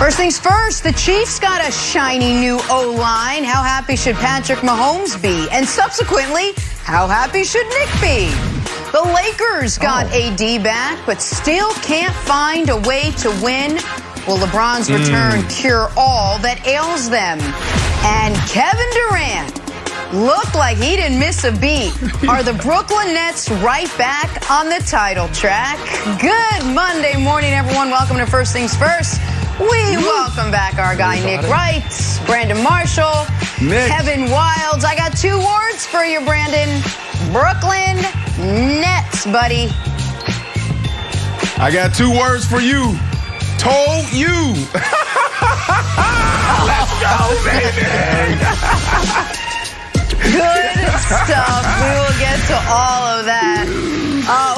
First things first, the Chiefs got a shiny new O-line. How happy should Patrick Mahomes be? And subsequently, how happy should Nick be? The Lakers got AD back, but still can't find a way to win. Will LeBron's return cure all that ails them? And Kevin Durant looked like he didn't miss a beat. Are the Brooklyn Nets right back on the title track? Good Monday morning, everyone. Welcome to First Things First. We welcome back our guy Nick Wright, Brandon Marshall, Kevin Wilds. I got two words for you, Brandon. Brooklyn Nets, buddy. I got two words for you. Told you. Let's go, baby. Good stuff. We will get to all of that.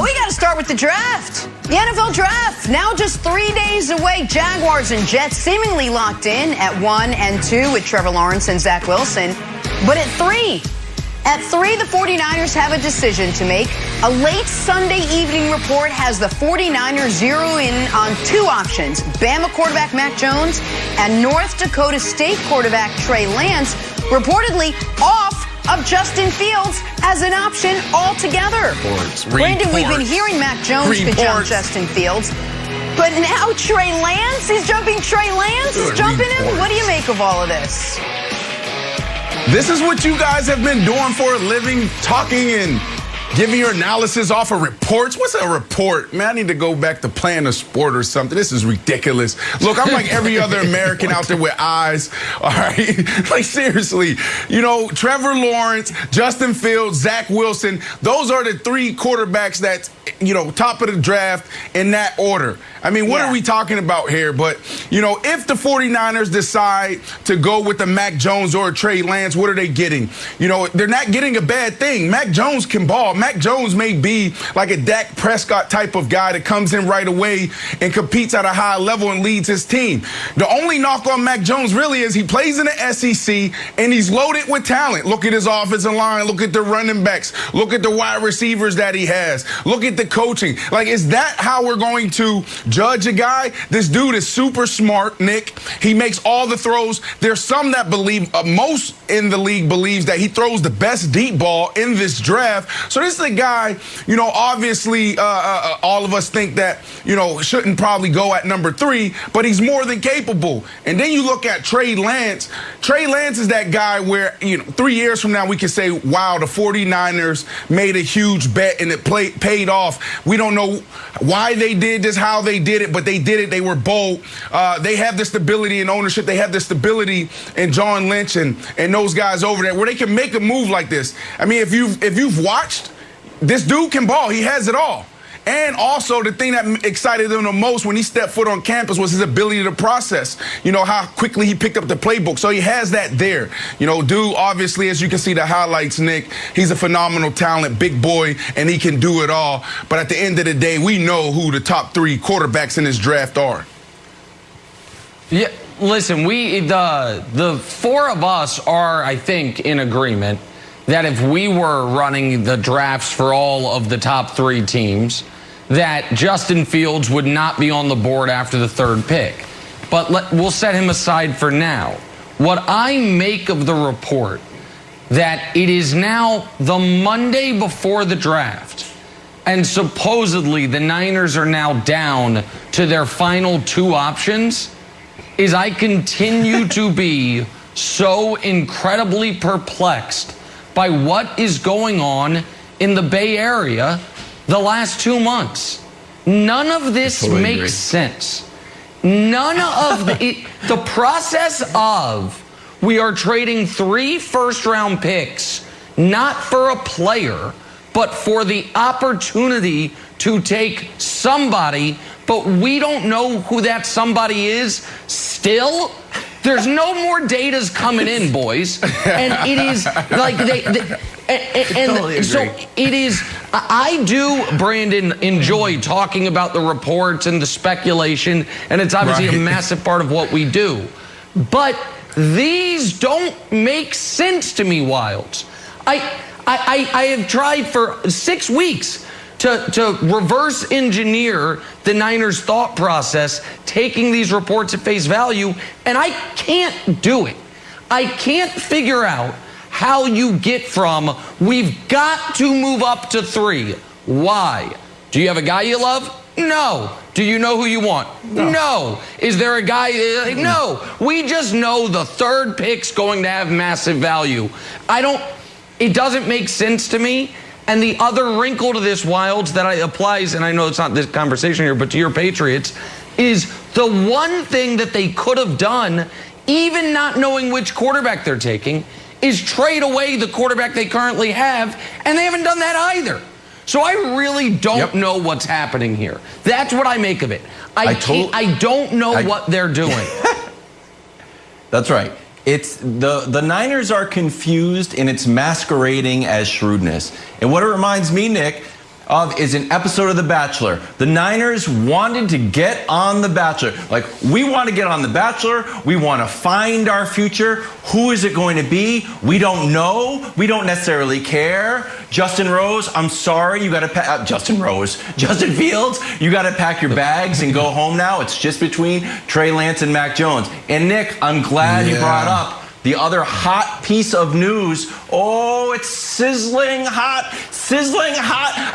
We got to start with the draft. The NFL draft, now just 3 days away. Jaguars and Jets seemingly locked in at 1 and 2 with Trevor Lawrence and Zach Wilson. But at 3, the 49ers have a decision to make. A late Sunday evening report has the 49ers zero in on two options: Bama quarterback Mac Jones and North Dakota State quarterback Trey Lance, reportedly off of Justin Fields as an option altogether. Brandon, we've been hearing Mac Jones could jump Justin Fields, but now Trey Lance, he's jumping Trey Lance, is jumping him. What do you make of all of this? This is what you guys have been doing for a living, talking and giving your analysis off of reports. What's a report? Man, I need to go back to playing a sport or something. This is ridiculous. Look, I'm like every other American out there with eyes, all right? Like, seriously, you know, Trevor Lawrence, Justin Fields, Zach Wilson, those are the three quarterbacks that, you know, top of the draft in that order. I mean, what are we talking about here? But, you know, if the 49ers decide to go with the Mac Jones or Trey Lance, what are they getting? You know, they're not getting a bad thing. Mac Jones can ball. Mac Jones may be like a Dak Prescott type of guy that comes in right away and competes at a high level and leads his team. The only knock on Mac Jones really is he plays in the SEC and he's loaded with talent. Look at his offensive line. Look at the running backs. Look at the wide receivers that he has. Look at the coaching. Like, is that how we're going to judge a guy? This dude is super smart, Nick. He makes all the throws. There's some that believe, most in the league believes that he throws the best deep ball in this draft. So this is a guy, you know, obviously all of us think that, you know, shouldn't probably go at number 3, but he's more than capable. And then you look at Trey Lance. Trey Lance is that guy where, you know, 3 years from now we can say, wow, the 49ers made a huge bet and it paid off. We don't know why they did this, how they did it, but they did it. They were bold. They have the stability in ownership. They have the stability in John Lynch and those guys over there where they can make a move like this. I mean, if you've watched, this dude can ball. He has it all. And also, the thing that excited them the most when he stepped foot on campus was his ability to process, you know, how quickly he picked up the playbook. So he has that there. You know, dude, obviously, as you can see the highlights, Nick, he's a phenomenal talent, big boy, and he can do it all. But at the end of the day, we know who the top 3 quarterbacks in this draft are. Yeah, listen, the 4 of us are, I think, in agreement that if we were running the drafts for all of the top 3 teams, that Justin Fields would not be on the board after the 3rd pick. But we'll set him aside for now. What I make of the report that it is now the Monday before the draft, and supposedly the Niners are now down to their final 2 options, is I continue to be so incredibly perplexed by what is going on in the Bay Area the last 2 months. None of this makes sense. None of the process of we are trading 3 first-round picks, not for a player, but for the opportunity to take somebody, but we don't know who that somebody is still. There's no more data's coming in, boys. And it is like so it is. I do, Brandon, enjoy talking about the reports and the speculation, and it's obviously a massive part of what we do. But these don't make sense to me, Wilds. I have tried for 6 weeks to reverse engineer the Niners' thought process, taking these reports at face value, and I can't do it. I can't figure out how you get from we've got to move up to 3. Why? Do you have a guy you love? No. Do you know who you want? No. Is there a guy? No. We just know the 3rd pick's going to have massive value. It doesn't make sense to me. And the other wrinkle to this, Wilds, that applies, and I know it's not this conversation here, but to your Patriots, is the one thing that they could have done, even not knowing which quarterback they're taking, is trade away the quarterback they currently have, and they haven't done that either. So I really don't know what's happening here. That's what I make of it. I don't know what they're doing. That's right. It's the Niners are confused, and it's masquerading as shrewdness. And what it reminds me, Nick, of is an episode of The Bachelor. The Niners wanted to get on The Bachelor. Like, we want to get on The Bachelor. We want to find our future. Who is it going to be? We don't know. We don't necessarily care. Justin Rose, I'm sorry, you got to pack. Justin Fields, you got to pack your bags and go home now. It's just between Trey Lance and Mac Jones. And Nick, I'm glad you brought up the other hot piece of news. Oh, it's sizzling hot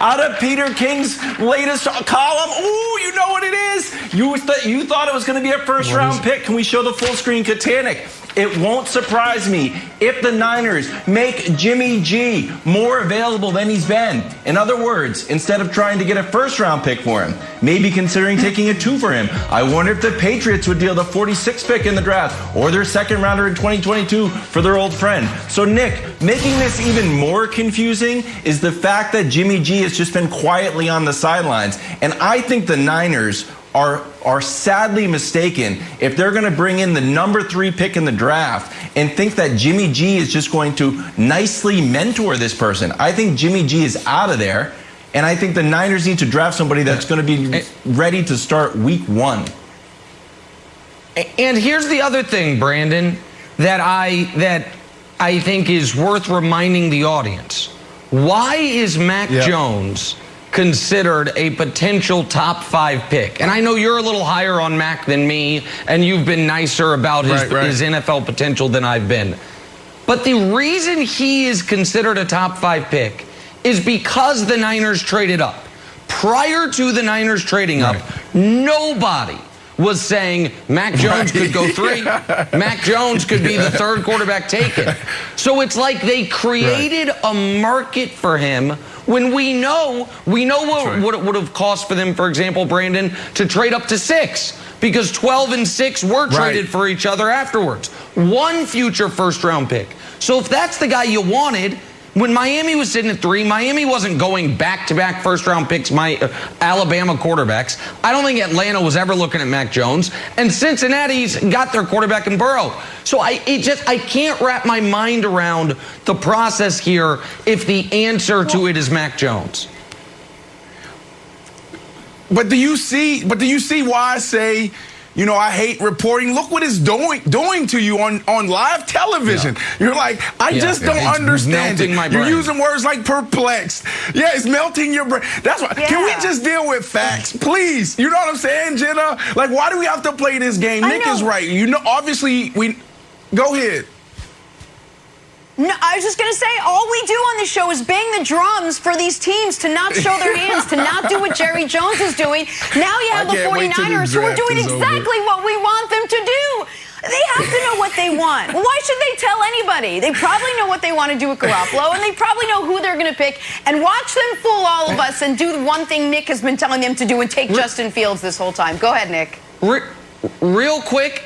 out of Peter King's latest column. Ooh, you know what it is. You thought it was going to be a first-round pick. Can we show the full screen Titanic? It won't surprise me if the Niners make Jimmy G more available than he's been. In other words, instead of trying to get a first-round pick for him, maybe considering taking a 2 for him. I wonder if the Patriots would deal the 46th pick in the draft or their second rounder in 2022 for their old friend. So, Nick, making this even more confusing is the fact that Jimmy G has just been quietly on the sidelines. And I think the Niners are sadly mistaken if they're going to bring in the number 3 pick in the draft and think that Jimmy G is just going to nicely mentor this person. I think Jimmy G is out of there, and I think the Niners need to draft somebody that's going to be ready to start week 1. And here's the other thing, Brandon, that I think is worth reminding the audience. Why is Mac Jones considered a potential top 5 pick? And I know you're a little higher on Mac than me, and you've been nicer about his NFL potential than I've been. But the reason he is considered a top 5 pick is because the Niners traded up. Prior to the Niners trading up, nobody was saying Mac Jones could go 3. Mac Jones could be the 3rd quarterback taken. So it's like they created a market for him when we know what it would have cost for them, for example, Brandon, to trade up to 6, because 12 and 6 were traded for each other afterwards. 1 future first-round pick. So if that's the guy you wanted, when Miami was sitting at 3, Miami wasn't going back-to-back first-round picks, Alabama quarterbacks. I don't think Atlanta was ever looking at Mac Jones. And Cincinnati's got their quarterback in Burrow. So I can't wrap my mind around the process here if the answer to it is Mac Jones. But do you see why I say, I hate reporting? Look what it's doing to you on live television. You're like, I just don't understand it. You're using words like perplexed. Yeah, it's melting your brain. That's why. Can we just deal with facts, please? You know what I'm saying, Jenna? Like, why do we have to play this game? Nick is right. Obviously, go ahead. No, I was just going to say, all we do on this show is bang the drums for these teams to not show their hands, to not do what Jerry Jones is doing. Now you have the 49ers who are doing exactly what we want them to do. They have to know what they want. Why should they tell anybody? They probably know what they want to do with Garoppolo, and they probably know who they're going to pick. And watch them fool all of us and do the one thing Nick has been telling them to do and take Justin Fields this whole time. Go ahead, Nick. Real quick,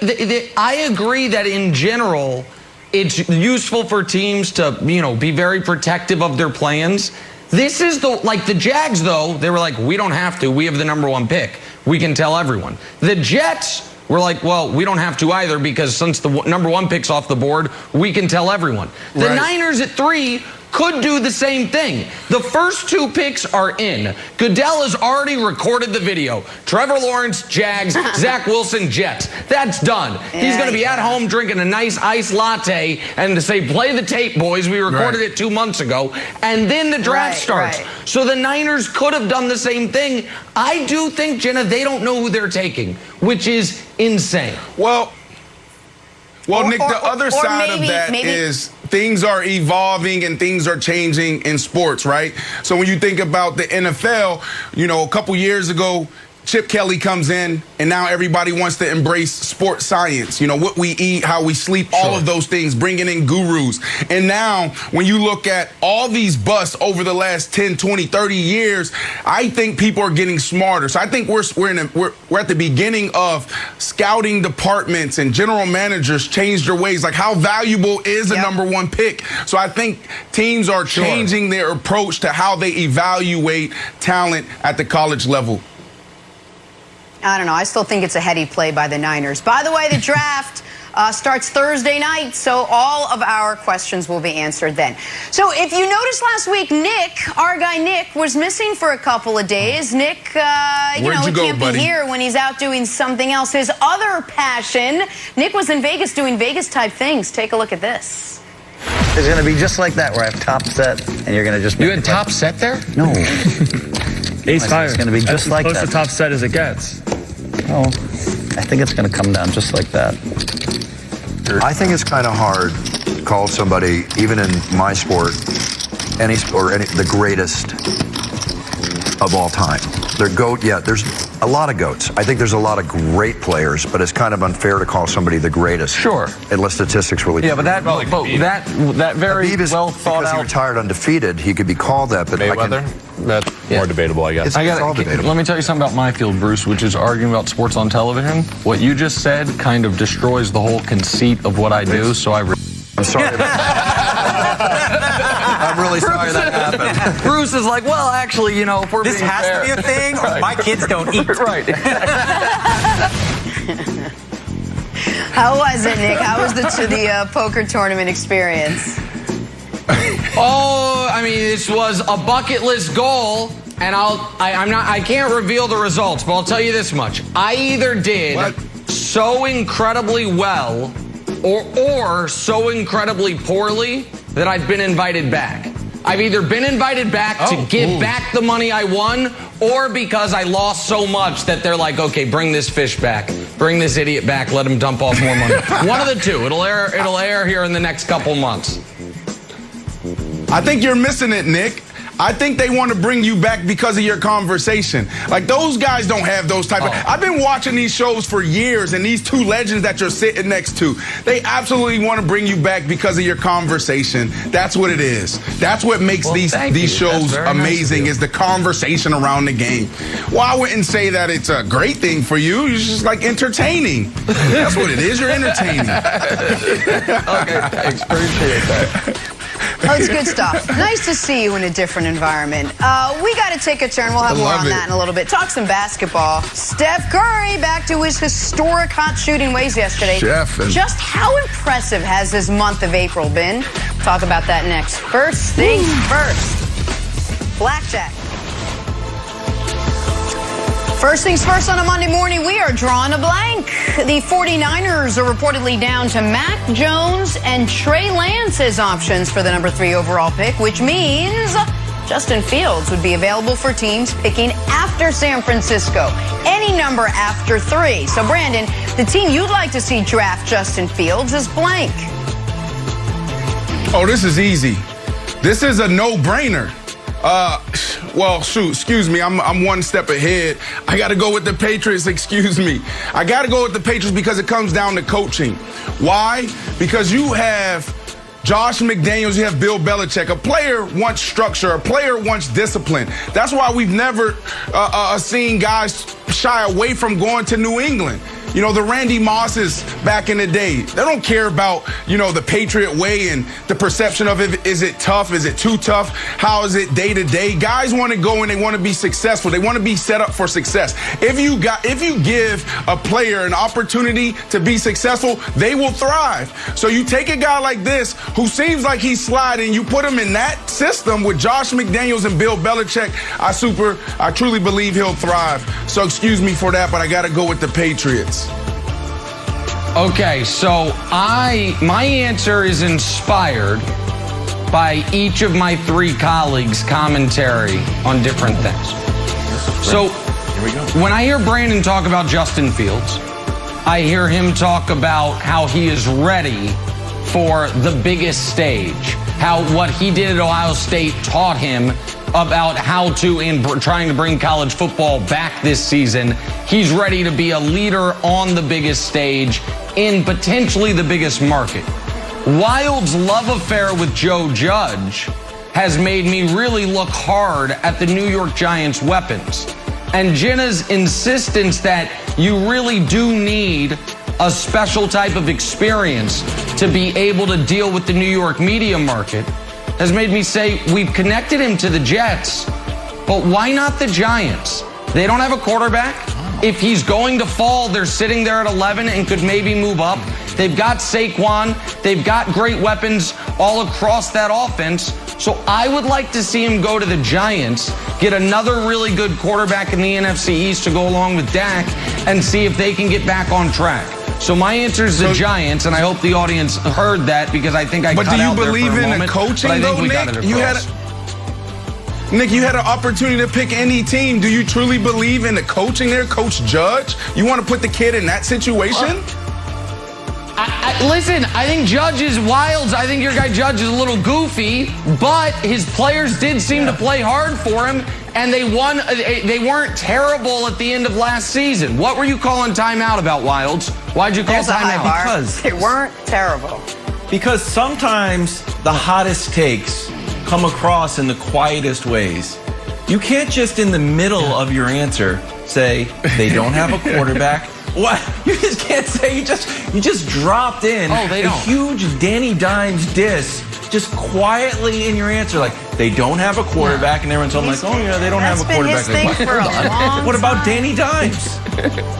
I agree that in general, it's useful for teams to, be very protective of their plans. This is the Jags, though, they were like, we don't have to. We have the number 1 pick. We can tell everyone. The Jets were like, well, we don't have to either, because since the number 1 pick's off the board, we can tell everyone. The Niners at 3 could do the same thing. The first 2 picks are in. Goodell has already recorded the video. Trevor Lawrence, Jags, Zach Wilson, Jets. That's done. He's going to be at home drinking a nice iced latte and to say, play the tape, boys. We recorded it 2 months ago. And then the draft starts. Right. So the Niners could have done the same thing. I do think, Jenna, they don't know who they're taking, which is insane. Well, Nick, the other side of that is things are evolving and things are changing in sports, right? So when you think about the NFL, a couple years ago, Chip Kelly comes in, and now everybody wants to embrace sports science. What we eat, how we sleep, all of those things, bringing in gurus. And now, when you look at all these busts over the last 10, 20, 30 years, I think people are getting smarter. So I think we're at the beginning of scouting departments and general managers change their ways. Like, how valuable is a number 1 pick? So I think teams are changing their approach to how they evaluate talent at the college level. I don't know. I still think it's a heady play by the Niners. By the way, the draft starts Thursday night, so all of our questions will be answered then. So if you noticed last week, Nick, our guy Nick, was missing for a couple of days. Nick, he can't be here when he's out doing something else. His other passion, Nick was in Vegas doing Vegas-type things. Take a look at this. It's going to be just like that, where I have top set, and you're going to just... You had top set there? No. Ace higher. It's going to be just like that. Close to top set as it gets. Oh, I think it's going to come down just like that. I think it's kind of hard to call somebody, even in my sport, the greatest of all time. They're GOAT, there's a lot of GOATs. I think there's a lot of great players, but it's kind of unfair to call somebody the greatest. Sure. Unless statistics really... Yeah, but that very Habib is, well thought because out... he retired undefeated, he could be called that, but... Mayweather? That's more debatable, I guess. It's all debatable. Let me tell you something about my field, Bruce, which is arguing about sports on television. What you just said kind of destroys the whole conceit of what I do, so I'm sorry. I'm really sorry that happened. Bruce is like, well, actually, if we're This being has fair. to be a thing, or my kids don't eat. Right. How was it, Nick? How was the poker tournament experience? Oh, I mean, this was a bucket list goal, and I can't reveal the results, but I'll tell you this much. I either did so incredibly well or so incredibly poorly that I've been invited back. I've either been invited back to give back the money I won, or because I lost so much that they're like, okay, bring this fish back. Bring this idiot back. Let him dump off more money. One of the two. It'll air here in the next couple months. I think you're missing it, Nick. I think they want to bring you back because of your conversation. Like, those guys don't have those type of... I've been watching these shows for years, and these two legends that you're sitting next to, they absolutely want to bring you back because of your conversation. That's what it is. That's what makes these shows amazing, is the conversation around the game. Well, I wouldn't say that it's a great thing for you. It's just like entertaining. That's what it is. You're entertaining. Okay, thanks. Appreciate that. Oh, it's good stuff. Nice to see you in a different environment. We got to take a turn. We'll have more on that in a little bit. Talk some basketball. Steph Curry back to his historic hot shooting ways yesterday. Just how impressive has this month of April been? Talk about that next. First things first. Blackjack. First things first on a Monday morning, we are drawing a blank. The 49ers are reportedly down to Mac Jones and Trey Lance as options for the number 3 overall pick, which means Justin Fields would be available for teams picking after San Francisco. Any number after 3. So, Brandon, the team you'd like to see draft Justin Fields is blank. Oh, this is easy. This is a no-brainer. Well, shoot, excuse me. I'm one step ahead. I got to go with the Patriots, excuse me. I got to go with the Patriots because it comes down to coaching. Why? Because you have Josh McDaniels, you have Bill Belichick. A player wants structure. A player wants discipline. That's why we've never seen guys shy away from going to New England. the Randy Mosses back in the day. They don't care about, the Patriot way and the perception of it. Is it tough? Is it too tough? How is it day to day? Guys want to go and they want to be successful. They want to be set up for success. If you give a player an opportunity to be successful, they will thrive. So you take a guy like this who seems like he's sliding, you put him in that system with Josh McDaniels and Bill Belichick, I truly believe he'll thrive. So excuse me for that, but I got to go with the Patriots. Okay, so my answer is inspired by each of my three colleagues' commentary on different things. So Here we go. When I hear Brandon talk about Justin Fields, I hear him talk about how he is ready for the biggest stage, how what he did at Ohio State taught him about how to, in trying to bring college football back this season, he's ready to be a leader on the biggest stage in potentially the biggest market. Wild's love affair with Joe Judge has made me really look hard at the New York Giants' weapons. And Jenna's insistence that you really do need a special type of experience to be able to deal with the New York media market has made me say we've connected him to the Jets, but why not the Giants? They don't have a quarterback. If he's going to fall, they're sitting there at 11 and could maybe move up. They've got Saquon. They've got great weapons all across that offense. So I would like to see him go to the Giants, get another really good quarterback in the NFC East to go along with Dak, and see if they can get back on track. So my answer is the Giants, and I hope the audience heard that because I think I cut out there for a moment. But do you believe in the coaching, though, Nick? Nick, you had an opportunity to pick any team. Do you truly believe in the coaching there, Coach Judge? You want to put the kid in that situation? Listen, I think I think your guy Judge is a little goofy, but his players did seem to play hard for him, and they won. They weren't terrible at the end of last season. What were you calling timeout about, Wilds? Why'd you call timeout? Because they weren't terrible. Because sometimes the hottest takes come across in the quietest ways. You can't just in the middle of your answer say they don't have a quarterback. What? You just can't say you just dropped in a huge Danny Dimes diss just quietly in your answer, like they don't have a quarterback, and everyone's all like, oh yeah, they don't have a quarterback. What about Danny Dimes?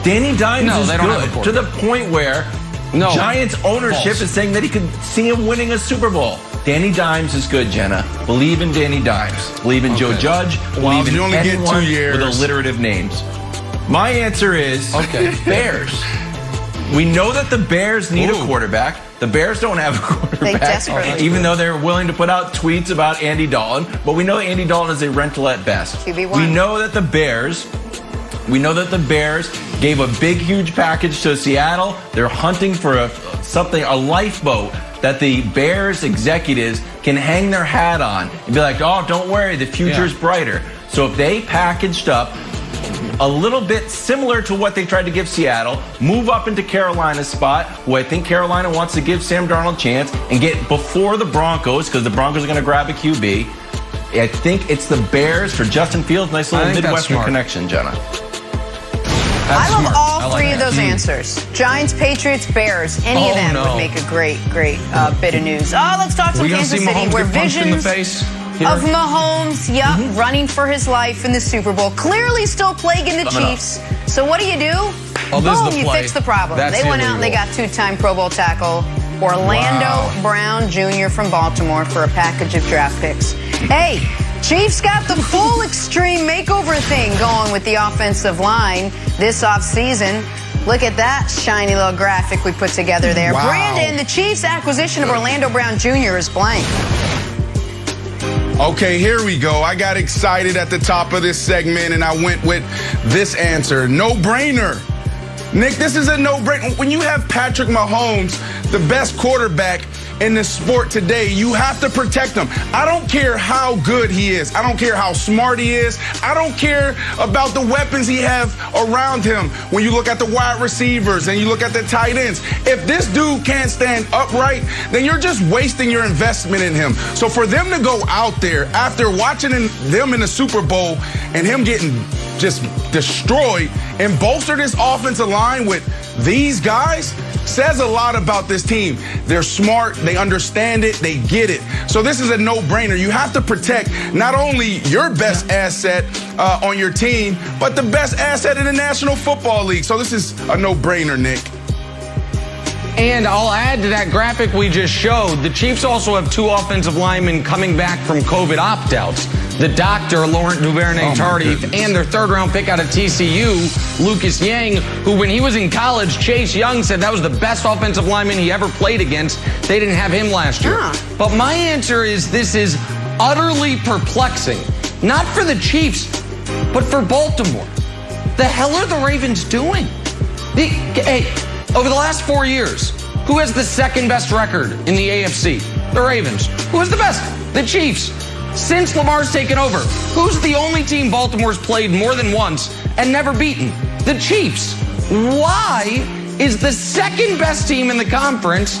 Danny Dimes is good to the point where Giants ownership is saying that he could see him winning a Super Bowl. Danny Dimes is good, Jenna. Believe in Danny Dimes. Believe in Joe Judge. Believe in anyone with alliterative names. My answer is Bears. We know that the Bears need a quarterback. The Bears don't have a quarterback, even though they're willing to put out tweets about Andy Dalton. But we know Andy Dalton is a rental at best. QB1. We know that the Bears gave a big, huge package to Seattle. They're hunting for a lifeboat that the Bears executives can hang their hat on and be like, oh, don't worry, the future's brighter. So if they packaged up a little bit similar to what they tried to give Seattle, move up into Carolina's spot, who I think Carolina wants to give Sam Darnold a chance, and get before the Broncos, because the Broncos are going to grab a QB. I think it's the Bears for Justin Fields. Nice little Midwestern connection, Jenna. I love all three of those answers. Giants, Patriots, Bears. Any of them would make a great bit of news. Let's talk some Kansas City, where visions of Mahomes, running for his life in the Super Bowl, clearly still plaguing the Chiefs. So what do? Boom, you fix the problem. They went out and they got two-time Pro Bowl tackle Orlando Brown Jr. from Baltimore for a package of draft picks. Hey, Chiefs got the full extreme makeover thing going with the offensive line this offseason. Look at that shiny little graphic we put together there. Wow. Brandon, the Chiefs' acquisition of Orlando Brown Jr. is blank. Okay, here we go. I got excited at the top of this segment, and I went with this answer. No-brainer. Nick, this is a no-brainer. When you have Patrick Mahomes, the best quarterback, in the sport today. You have to protect him. I don't care how good he is. I don't care how smart he is. I don't care about the weapons he have around him. When you look at the wide receivers and you look at the tight ends, if this dude can't stand upright, then you're just wasting your investment in him. So for them to go out there after watching them in the Super Bowl and him getting just destroyed and bolster this offensive line with these guys says a lot about this team. They're smart, they understand it, they get it. So this is a no-brainer. You have to protect not only your best asset on your team, but the best asset in the National Football League. So this is a no-brainer, Nick. And I'll add to that graphic we just showed, the Chiefs also have 2 offensive linemen coming back from COVID opt-outs. The doctor, Laurent Duvernay-Tardif, and their 3rd-round pick out of TCU, Lucas Yang, who when he was in college, Chase Young said that was the best offensive lineman he ever played against. They didn't have him last year. But my answer is this is utterly perplexing. Not for the Chiefs, but for Baltimore. The hell are the Ravens doing? Over the last 4 years, who has the 2nd best record in the AFC? The Ravens. Who is the best? The Chiefs. Since Lamar's taken over, who's the only team Baltimore's played more than once and never beaten? The Chiefs. Why is the 2nd best team in the conference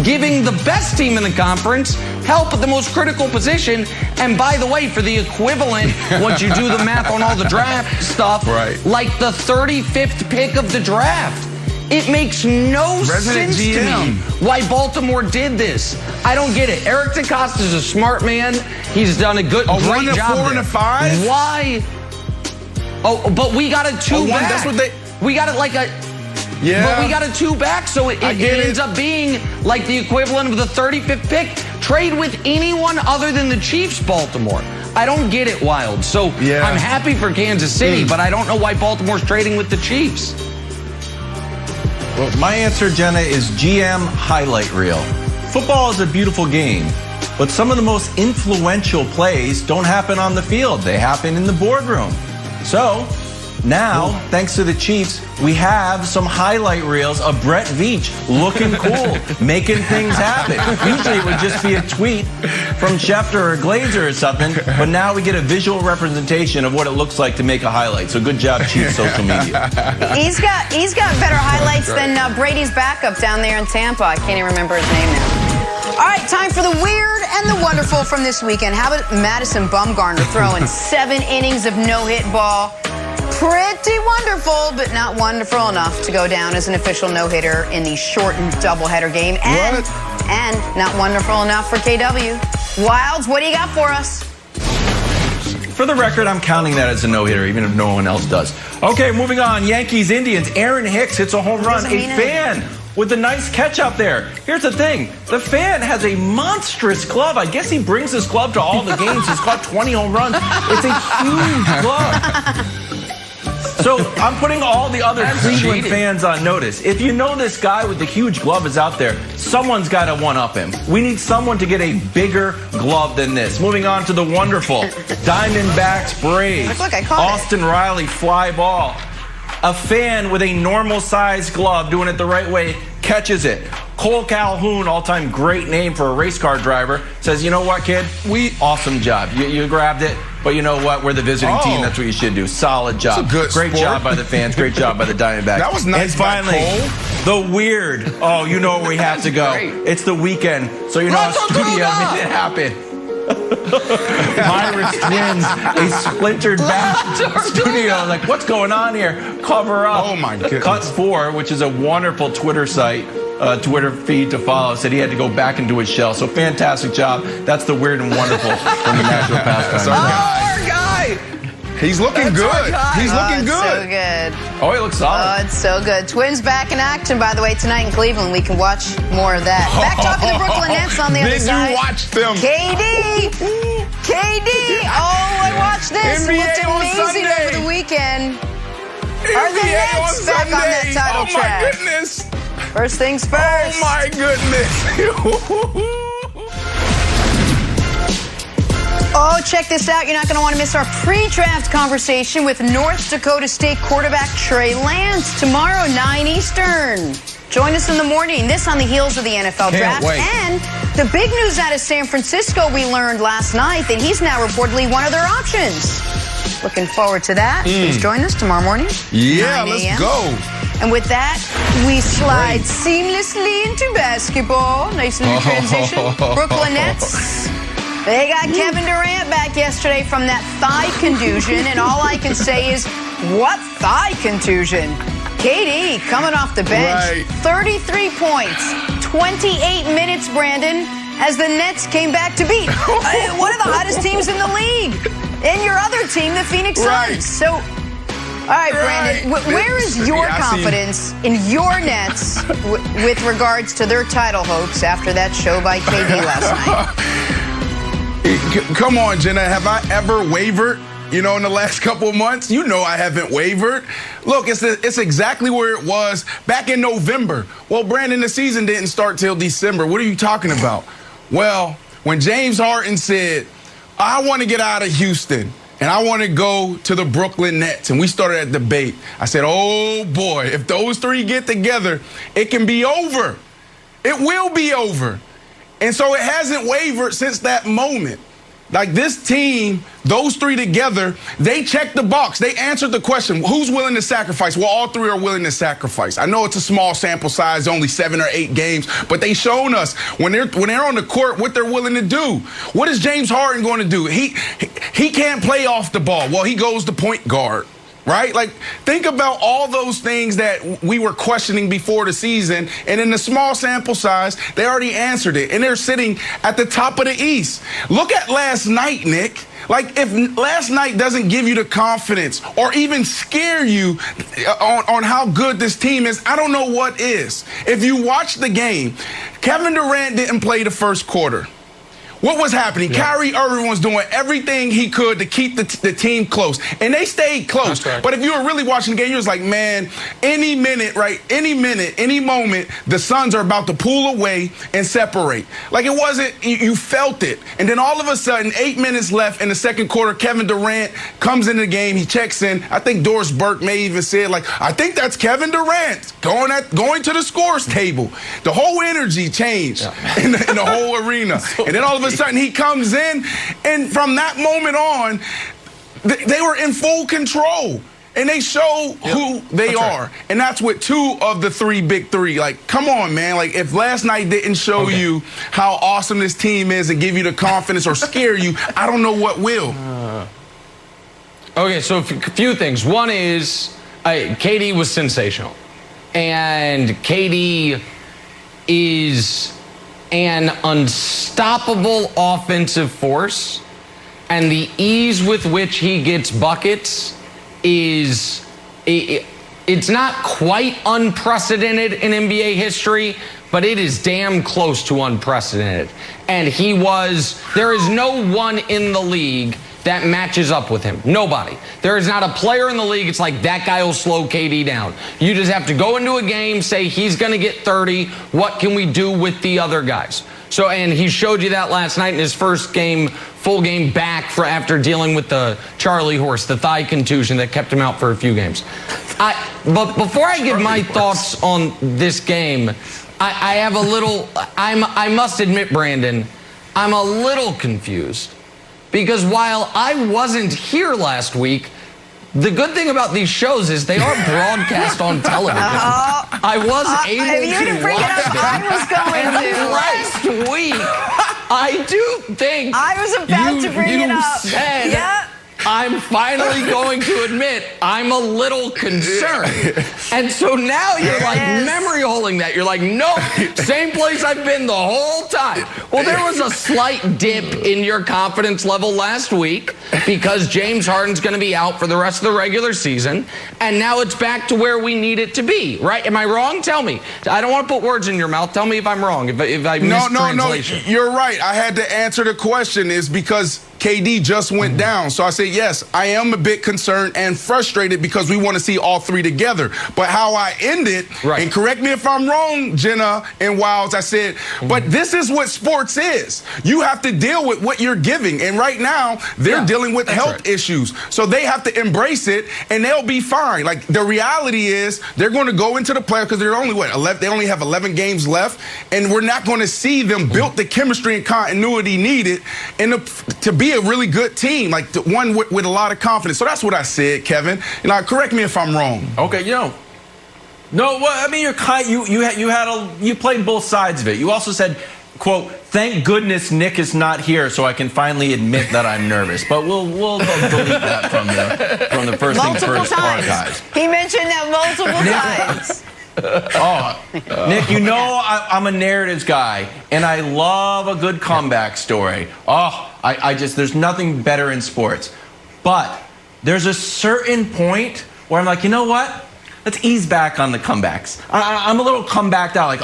giving the best team in the conference help at the most critical position? And by the way, for the equivalent, once you do the math on all the draft stuff, like the 35th pick of the draft. It makes no sense to me why Baltimore did this. I don't get it. Eric DeCosta is a smart man. He's done a great job. 1 to 4 and a 5? Why? Oh, but we got a 2 back. That's what they. We got it like a. Yeah. But we got a 2 back, so it ends up being like the equivalent of the 35th pick. Trade with anyone other than the Chiefs, Baltimore. I don't get it, Wild. So I'm happy for Kansas City, but I don't know why Baltimore's trading with the Chiefs. Well, my answer, Jenna, is GM highlight reel. Football is a beautiful game, but some of the most influential plays don't happen on the field. They happen in the boardroom. So now, thanks to the Chiefs, we have some highlight reels of Brett Veach looking cool, making things happen. Usually it would just be a tweet from Schefter or Glazer or something, but now we get a visual representation of what it looks like to make a highlight. So good job, Chiefs social media. He's got better highlights than Brady's backup down there in Tampa. I can't even remember his name now. All right, time for the weird and the wonderful from this weekend. How about Madison Bumgarner throwing 7 innings of no-hit ball? Pretty wonderful, but not wonderful enough to go down as an official no-hitter in the shortened doubleheader game. And not wonderful enough for KW. Wilds, what do you got for us? For the record, I'm counting that as a no-hitter, even if no one else does. Okay, moving on. Yankees, Indians. Aaron Hicks hits a home run. A fan with a nice catch out there. Here's the thing. The fan has a monstrous glove. I guess he brings his glove to all the games. He's caught 20 home runs. It's a huge glove. So I'm putting all the other Cleveland fans on notice. If you know this guy with the huge glove is out there, someone's got to one-up him. We need someone to get a bigger glove than this. Moving on to the wonderful Diamondbacks Braves. Look, I caught Austin Riley fly ball. A fan with a normal-sized glove doing it the right way catches it. Cole Calhoun, all-time great name for a race car driver, says, you know what, kid? Awesome job. You grabbed it, but you know what? We're the visiting team. That's what you should do. Solid job. Great job by the fans. Great job by the Diamondbacks. That was nice. And finally, the weird. Oh, you know where we have to go. It's the weekend, so you know how studio made it happen. Pirates Twins, a splintered back studio. Like, what's going on here? Cover up. Oh, my goodness. Cuts 4, which is a wonderful Twitter site, Twitter feed to follow, said he had to go back into his shell. So fantastic job. That's the weird and wonderful from the National Pastime. Our guy. He's looking good. He's looking good. So good. Oh, he looks solid. Oh, it's so good. Twins back in action, by the way, tonight in Cleveland. We can watch more of that. Back talking the Brooklyn Nets on the other side. Did you watch them? KD. Oh, I watched this. It looked amazing over the weekend. Are the Nets back on that title track? Oh, my goodness. First things first. Oh, my goodness. Oh, check this out. You're not going to want to miss our pre-draft conversation with North Dakota State quarterback Trey Lance tomorrow, 9 Eastern. Join us in the morning. This on the heels of the NFL draft. wait. And the big news out of San Francisco, we learned last night that he's now reportedly one of their options. Looking forward to that. Please join us tomorrow morning. Yeah, 9 let's a.m. go. And with that, we slide seamlessly into basketball. Nice little transition. Brooklyn Nets. They got Kevin Durant back yesterday from that thigh contusion, and all I can say is, what thigh contusion? KD coming off the bench, 33 points, 28 minutes, Brandon, as the Nets came back to beat one of the hottest teams in the league, and your other team, the Phoenix Suns. So, all right, Brandon, where is your confidence in your Nets with regards to their title hopes after that show by KD last night? Come on, Jenna. Have I ever wavered? In the last couple of months? I haven't wavered. Look, it's exactly where it was back in November. Well, Brandon, the season didn't start till December. What are you talking about? Well, when James Harden said, I want to get out of Houston and I want to go to the Brooklyn Nets, and we started that debate, I said, oh boy, if those three get together, it can be over. It will be over. And so it hasn't wavered since that moment. Like this team, those three together, they checked the box. They answered the question, who's willing to sacrifice? Well, all three are willing to sacrifice. I know it's a small sample size, only 7 or 8 games, but they've shown us when they're on the court what they're willing to do. What is James Harden going to do? He can't play off the ball. Well, he goes to point guard. Right? Like, think about all those things that we were questioning before the season, and in the small sample size, they already answered it, and they're sitting at the top of the East. Look at last night, Nick. Like, if last night doesn't give you the confidence or even scare you on how good this team is, I don't know what is. If you watch the game, Kevin Durant didn't play the first quarter. What was happening? Yeah. Kyrie Irving was doing everything he could to keep the team close. And they stayed close. Right. But if you were really watching the game, you was like, man, any minute, any moment, the Suns are about to pull away and separate. Like it wasn't, you felt it. And then all of a sudden, 8 minutes left in the second quarter, Kevin Durant comes into the game. He checks in. I think Doris Burke may even said, I think that's Kevin Durant going to the scores table. The whole energy changed in the whole arena. And then all of a sudden he comes in, and from that moment on, they were in full control. And they show who they are. Right. And that's with 2 of the 3 big 3. Like, come on, man. Like, if last night didn't show you how awesome this team is and give you the confidence or scare you, I don't know what will. Okay, so a few things. One is KD was sensational. And KD is an unstoppable offensive force, and the ease with which he gets buckets is it's not quite unprecedented in NBA history, but it is damn close to unprecedented. And there is no one in the league that matches up with him. Nobody. There is not a player in the league, it's like that guy will slow KD down. You just have to go into a game, say he's going to get 30. What can we do with the other guys? So, and he showed you that last night in his first game, full game back after dealing with the Charlie horse, the thigh contusion that kept him out for a few games. But before I give my thoughts on this game, I have a little, I must admit, Brandon, I'm a little confused. Because while I wasn't here last week, the good thing about these shows is they are broadcast on television. I was able to watch them. I was going to. Last week, I do think I was about to bring it up. You said, I'm finally going to admit I'm a little concerned. And so now you're like memory holding that. You're like, nope, same place I've been the whole time. Well, there was a slight dip in your confidence level last week because James Harden's going to be out for the rest of the regular season. And now it's back to where we need it to be, right? Am I wrong? Tell me. I don't want to put words in your mouth. Tell me if I'm wrong, if I missed translation. No, you're right. I had to answer the question is because KD just went down. So I said, yes, I am a bit concerned and frustrated because we want to see all three together. But how I ended, and correct me if I'm wrong, Jenna and Wilds, I said, but this is what sports is. You have to deal with what you're giving. And right now, they're dealing with health issues. So they have to embrace it, and they'll be fine. Like, the reality is they're going to go into the playoffs because they're only, they only have 11 games left, and we're not going to see them build the chemistry and continuity needed to be a really good team, like one with a lot of confidence. So that's what I said, Kevin. Correct me if I'm wrong. Okay, no, well, I mean, you played both sides of it. You also said, quote, "Thank goodness Nick is not here, so I can finally admit that I'm nervous." But we'll delete that from the First Things First archives. He mentioned that multiple times. Nick, you know I'm a narratives guy, and I love a good comeback story. There's nothing better in sports. But there's a certain point where I'm like, you know what? Let's ease back on the comebacks. I'm a little comebacked out, like,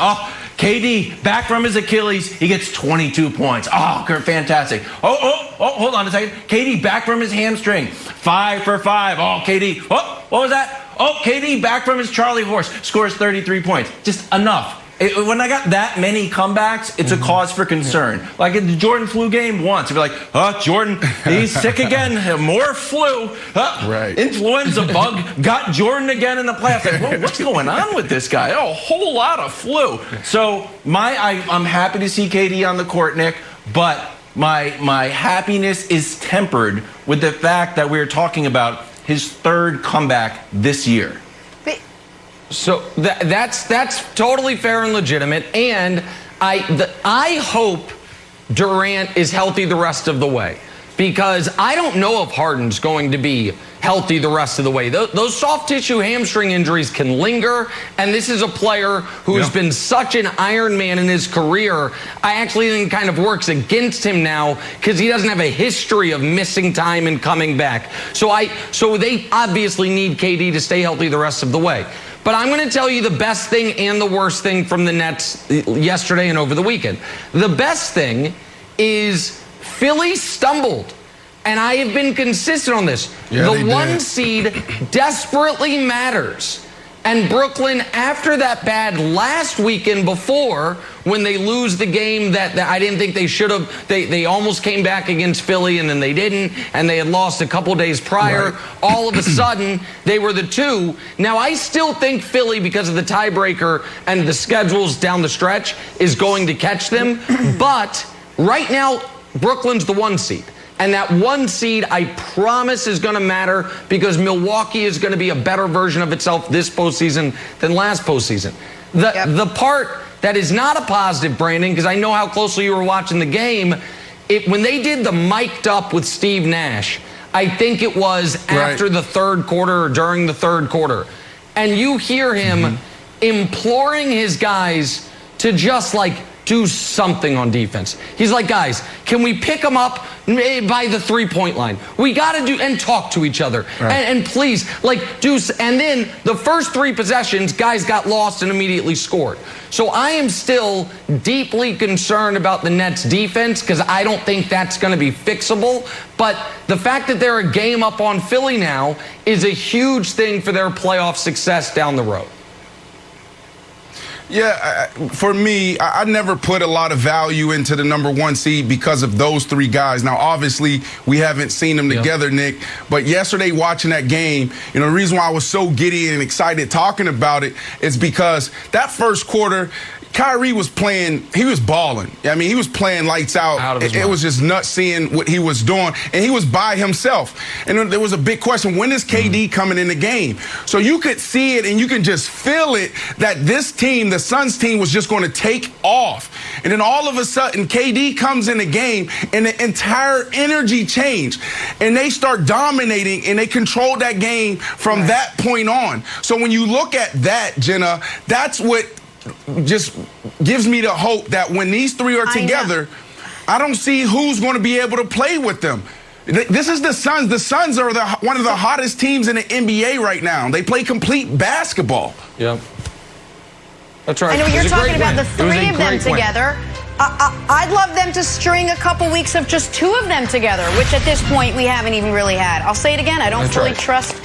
KD back from his Achilles, he gets 22 points. Fantastic. Hold on a second. KD back from his hamstring, 5 for 5. KD. What was that? KD back from his Charlie horse, scores 33 points. Just enough. When I got that many comebacks, it's a cause for concern. Like in the Jordan flu game once, you'd be like, Jordan, he's sick again, more flu. Influenza bug got Jordan again in the playoffs. Like, what's going on with this guy? A whole lot of flu. So I'm happy to see KD on the court, Nick, but my happiness is tempered with the fact that we're talking about his third comeback this year. So that's totally fair and legitimate, and I hope Durant is healthy the rest of the way, because I don't know if Harden's going to be healthy the rest of the way. Those soft tissue hamstring injuries can linger, and this is a player who has been such an Iron Man in his career. I actually think it kind of works against him now because he doesn't have a history of missing time and coming back. So they obviously need KD to stay healthy the rest of the way. But I'm going to tell you the best thing and the worst thing from the Nets yesterday and over the weekend. The best thing is Philly stumbled. And I have been consistent on this. The 1 seed desperately matters. And Brooklyn, after that bad last weekend before, when they lose the game that I didn't think they should have, they almost came back against Philly and then they didn't, and they had lost a couple days prior. All of a sudden, they were the 2. Now, I still think Philly, because of the tiebreaker and the schedules down the stretch, is going to catch them. But right now, Brooklyn's the 1 seed. And that 1 seed, I promise, is going to matter because Milwaukee is going to be a better version of itself this postseason than last postseason. The part that is not a positive, Brandon, because I know how closely you were watching the game, when they did the mic'd up with Steve Nash, I think it was after the third quarter or during the third quarter, and you hear him imploring his guys to just do something on defense. He's like, guys, can we pick them up by the 3-point line? We got to do and talk to each other. And please, do. And then the first 3 possessions, guys got lost and immediately scored. So I am still deeply concerned about the Nets defense because I don't think that's going to be fixable. But the fact that they're a game up on Philly now is a huge thing for their playoff success down the road. Yeah, for me, I never put a lot of value into the number 1 seed because of those 3 guys. Now, obviously, we haven't seen them together, Nick. But yesterday, watching that game, the reason why I was so giddy and excited talking about it is because that first quarter, Kyrie was playing, he was balling. I mean, he was playing lights out. It was just nuts seeing what he was doing. And he was by himself. And there was a big question, when is KD coming in the game? So you could see it and you can just feel it that this team, the Suns team, was just going to take off. And then all of a sudden, KD comes in the game and the entire energy changed. And they start dominating and they control that game from that point on. So when you look at that, Jenna, that's what just gives me the hope that when these 3 are together, I don't see who's going to be able to play with them. This is the Suns. The Suns are one of the hottest teams in the NBA right now. They play complete basketball. Yep. That's right. I know you're talking about the 3 of them together. I'd love them to string a couple weeks of just two of them together, which at this point we haven't even really had. I'll say it again. I don't fully trust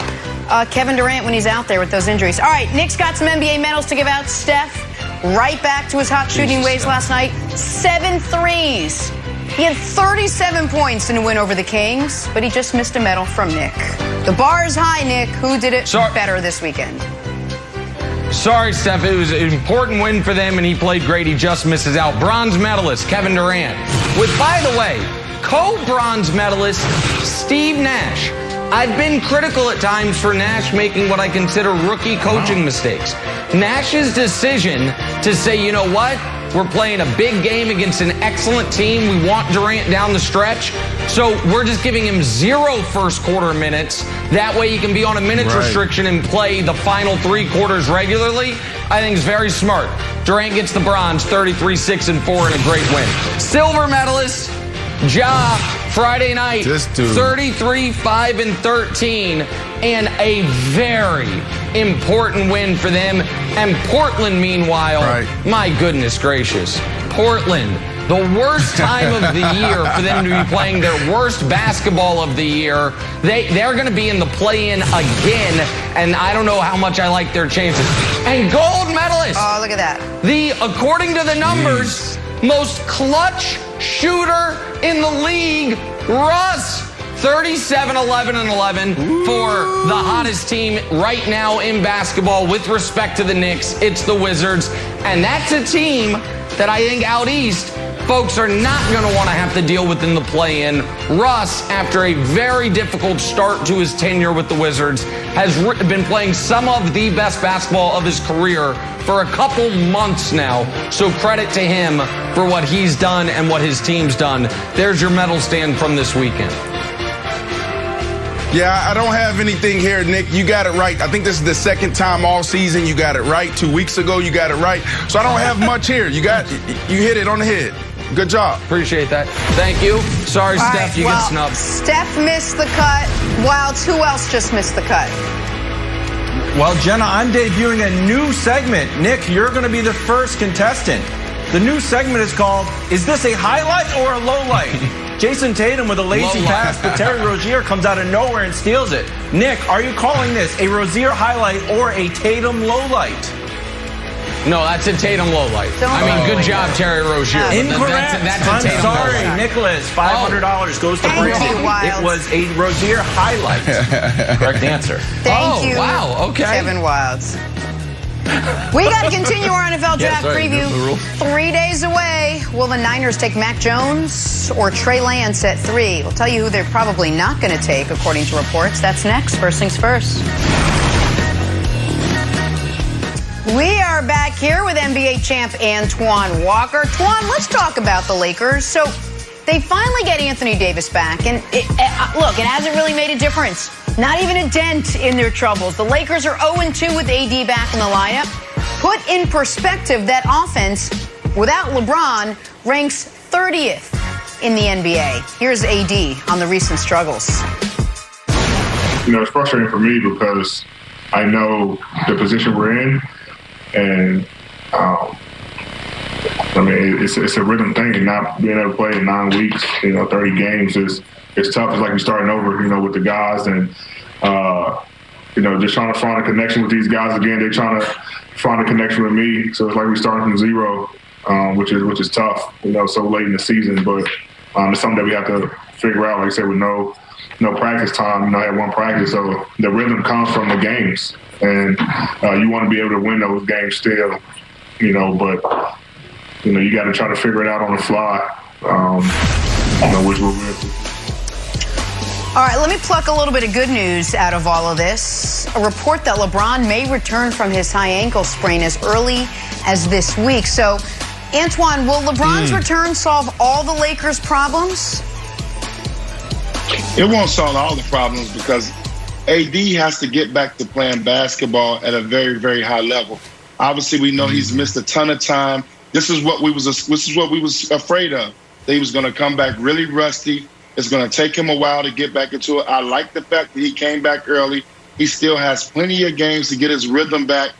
Kevin Durant when he's out there with those injuries. All right, Nick's got some NBA medals to give out. Steph, right back to his hot shooting ways last night. 7 threes. He had 37 points in a win over the Kings, but he just missed a medal from Nick. The bar is high, Nick. Who did it better this weekend? Sorry, Steph. It was an important win for them, and he played great. He just misses out. Bronze medalist, Kevin Durant. With, by the way, co-bronze medalist, Steve Nash. I've been critical at times for Nash making what I consider rookie coaching mistakes. Nash's decision to say, you know what? We're playing a big game against an excellent team. We want Durant down the stretch. So we're just giving him 0 first quarter minutes. That way he can be on a minutes restriction and play the final 3 quarters regularly. I think it's very smart. Durant gets the bronze, 33, 6, and 4 in a great win. Silver medalist, Ja, Friday night, 33, 5, and 13, and a very important win for them. And Portland, meanwhile, my goodness gracious, Portland, the worst time of the year for them to be playing their worst basketball of the year. They're going to be in the play-in again, and I don't know how much I like their chances. And gold medalist. Oh, look at that. According to the numbers, most clutch shooter in the league, Russ. 37, 11, and 11 for the hottest team right now in basketball with respect to the Knicks. It's the Wizards. And that's a team that I think out east, folks are not going to want to have to deal with in the play-in. Russ, after a very difficult start to his tenure with the Wizards, has been playing some of the best basketball of his career for a couple months now. So credit to him for what he's done and what his team's done. There's your medal stand from this weekend. Yeah, I don't have anything here, Nick. You got it right. I think this is the second time all season you got it right. 2 weeks ago, you got it right. So I don't have much here. You hit it on the head. Good job. Appreciate that. Thank you. Sorry, all Steph, you get snubbed. Steph missed the cut. Wilds, who else just missed the cut? Well, Jenna, I'm debuting a new segment. Nick, you're going to be the first contestant. The new segment is called, Is This a Highlight or a Low Light? Jason Tatum with a lazy pass to Terry Rozier comes out of nowhere and steals it. Nick, are you calling this a Rozier highlight or a Tatum low light? No, that's a Tatum low light. I mean, good job, Terry Rozier. Incorrect. That's a Tatum sorry, low light. Nicholas. $500 goes to Brandon. It was a Rozier highlight. Correct answer. Thank you. Wow. Okay. Kevin Wilds. We got to continue our NFL draft preview. 3 days away. Will the Niners take Mac Jones or Trey Lance at 3? We'll tell you who they're probably not going to take, according to reports. That's next. First things first. We are back here with NBA champ Antoine Walker. Twan, let's talk about the Lakers. So they finally get Anthony Davis back. And look, it hasn't really made a difference. Not even a dent in their troubles. The Lakers are 0-2 with AD back in the lineup. Put in perspective, that offense, without LeBron, ranks 30th in the NBA. Here's AD on the recent struggles. You know, it's frustrating for me because I know the position we're in, and I mean, it's a rhythm thing, and not being able to play in 9 weeks, 30 games it's tough. It's like we're starting over, with the guys, and just trying to find a connection with these guys again. They're trying to find a connection with me, so it's like we're starting from zero, which is tough, so late in the season. But it's something that we have to figure out. Like I said, with no practice time, I had one practice, so the rhythm comes from the games, and you want to be able to win those games still, but you got to try to figure it out on the fly, which we're with. All right, let me pluck a little bit of good news out of all of this. A report that LeBron may return from his high ankle sprain as early as this week. So, Antoine, will LeBron's return solve all the Lakers' problems? It won't solve all the problems because AD has to get back to playing basketball at a very, very high level. Obviously, we know he's missed a ton of time. This is what we was afraid of. That he was going to come back really rusty. It's going to take him a while to get back into it. I like the fact that he came back early. He still has plenty of games to get his rhythm back.